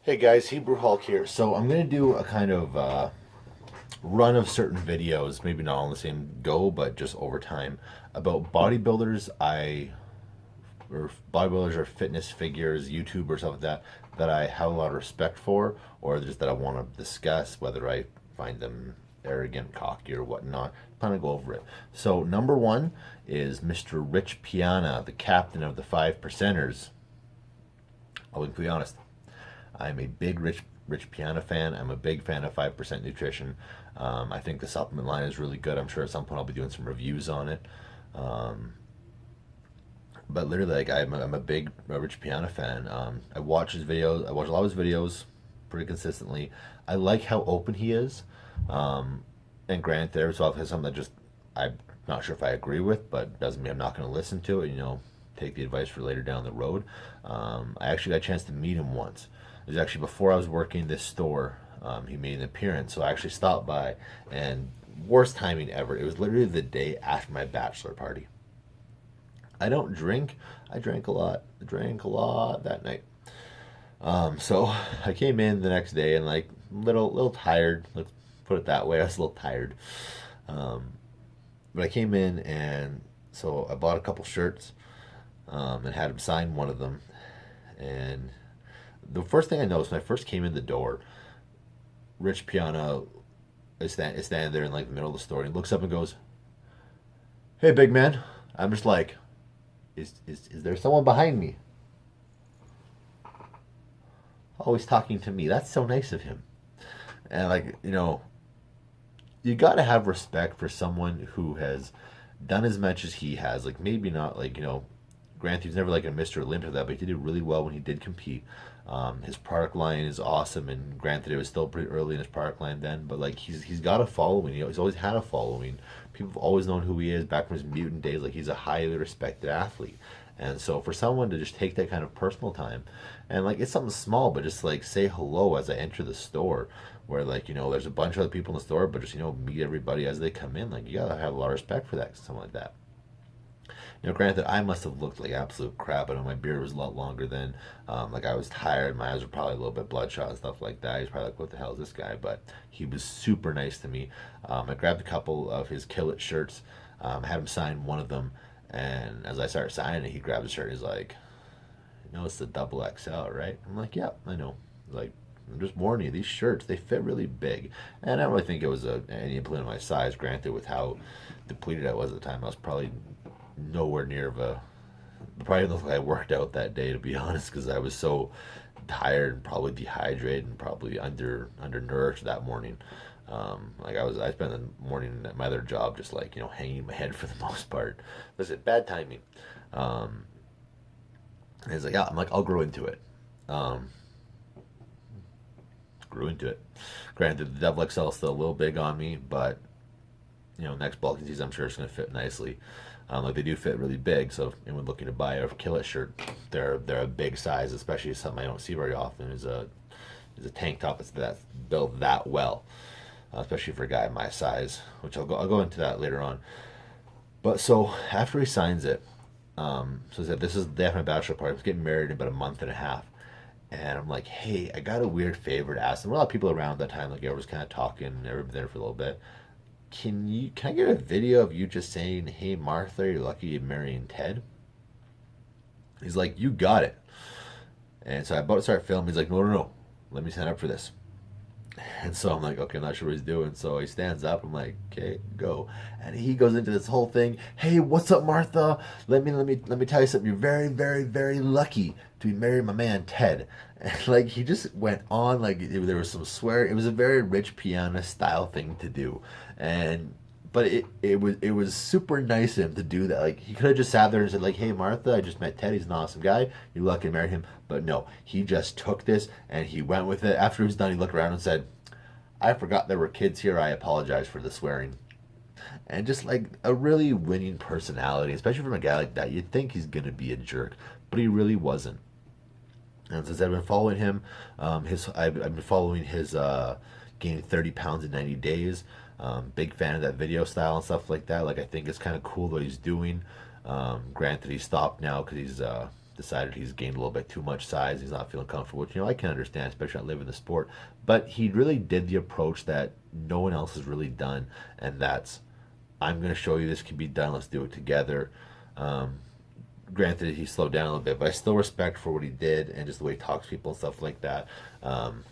Hey guys, Hebrew Hulk here. So I'm gonna do a kind of run of certain videos, maybe not on the same go, but just over time, about bodybuilders. Or bodybuilders or fitness figures, YouTubers, stuff like that, that I have a lot of respect for, or just that I want to discuss, whether I find them arrogant, cocky, or whatnot. Kind of go over it. So number one is Mr. Rich Piana, the captain of the 5%ers. I'll be honest. I'm a big Rich Piana fan. I'm a big fan of 5% nutrition. I think the supplement line is really good. I'm sure at some point I'll be doing some reviews on it. Um, but literally, like I'm a big Rich Piana fan. I watch his videos. I watch a lot of his videos pretty consistently. I like how open he is. And granted, there's also something that just I'm not sure if I agree with, but doesn't mean I'm not going to listen to it. Take the advice for later down the road. I actually got a chance to meet him once. It was actually before I was working this store. He made an appearance, so I actually stopped by. And worst timing ever. It was literally the day after my bachelor party. I don't drink. I drank a lot. I drank a lot that night. So I came in the next day and like little tired. Let's put it that way. I was a little tired. Um, but I came in and so I bought a couple shirts and had him sign one of them. And the first thing I noticed when I first came in the door, Rich Piana is standing there in like the middle of the store and he looks up and goes, "Hey, big man." I'm just like, is there someone behind me? Always talking to me. That's so nice of him. And like, you got to have respect for someone who has done as much as he has. Like maybe not like granted he's never like a Mr. Olympia or that, but he did really well when he did compete. His product line is awesome, and granted it was still pretty early in his product line then, but like he's got a following. He's always had a following. People have always known who he is back from his mutant days. Like he's a highly respected athlete. And so for someone to just take that kind of personal time and like it's something small, but just like say hello as I enter the store where like, there's a bunch of other people in the store, but just, meet everybody as they come in. Like you gotta have a lot of respect for that, something like that. Granted, I must have looked like absolute crap. I know my beard was a lot longer then. Like I was tired. My eyes were probably a little bit bloodshot and stuff like that. He's probably like, "What the hell is this guy?" But he was super nice to me. I grabbed a couple of his Kill It shirts. I had him sign one of them, and as I started signing it, he grabbed the shirt. And he's like, it's the double XL, right?" I'm like, "Yeah, I know." Like, I'm just warning you, these shirts they fit really big, and I don't really think it was any implement of my size. Granted, with how depleted I was at the time, I was probably nowhere near of a probably looked like I worked out that day to be honest because I was so tired and probably dehydrated and probably undernourished that morning. Like I spent the morning at my other job just like hanging my head for the most part. Listen, bad timing. Um, and he's like, "Yeah," I'm like, "I'll grow into it." Um, Grew into it. Granted, the double XL is still a little big on me, but next bulking season I'm sure it's going to fit nicely. Like they do fit really big, so if anyone looking to buy a Kill It shirt, they're a big size, especially something I don't see very often is a tank top that's built that well, especially for a guy my size, which I'll go into that later on. But so after he signs it, so he said this is the day after my bachelor party. I was getting married in about a month and a half. And I'm like, "Hey, I got a weird favor to ask." And a lot of people around that time, like everyone was kind of talking, everyone there for a little bit. Can I get a video of you just saying, "Hey Martha, you're lucky you're marrying Ted"? He's like, "You got it." And so I about to start filming. He's like, "No, no, no. Let me sign up for this." And so I'm like, "Okay, I'm not sure what he's doing." So he stands up. I'm like, "Okay, go." And he goes into this whole thing. "Hey, what's up, Martha? Let me tell you something. You're very, very, very lucky to be married, my man Ted." And like he just went on like there was some swear. It was a very Rich Piana style thing to do, and but it was super nice of him to do that. Like he could have just sat there and said like, "Hey Martha, I just met Ted. He's an awesome guy. You're lucky to marry him." But no, he just took this and he went with it. After he was done, he looked around and said, "I forgot there were kids here. I apologize for the swearing." And just like a really winning personality, especially from a guy like that, you'd think he's gonna be a jerk, but he really wasn't. And since I've been following him, I've been following his gaining 30 pounds in 90 days. Big fan of that video style and stuff like that. Like I think it's kind of cool what he's doing. Granted, he's stopped now because decided he's gained a little bit too much size. He's not feeling comfortable, which, I can understand, especially not living the sport. But he really did the approach that no one else has really done, and that's, I'm going to show you this can be done. Let's do it together. Granted, he slowed down a little bit, but I still respect for what he did and just the way he talks to people and stuff like that. And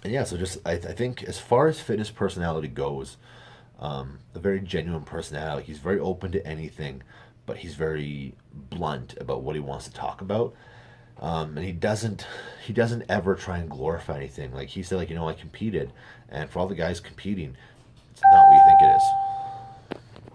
yeah, so just I think as far as fitness personality goes, a very genuine personality. He's very open to anything, but he's very blunt about what he wants to talk about. And he doesn't ever try and glorify anything. Like he said, like, I competed, and for all the guys competing, it's not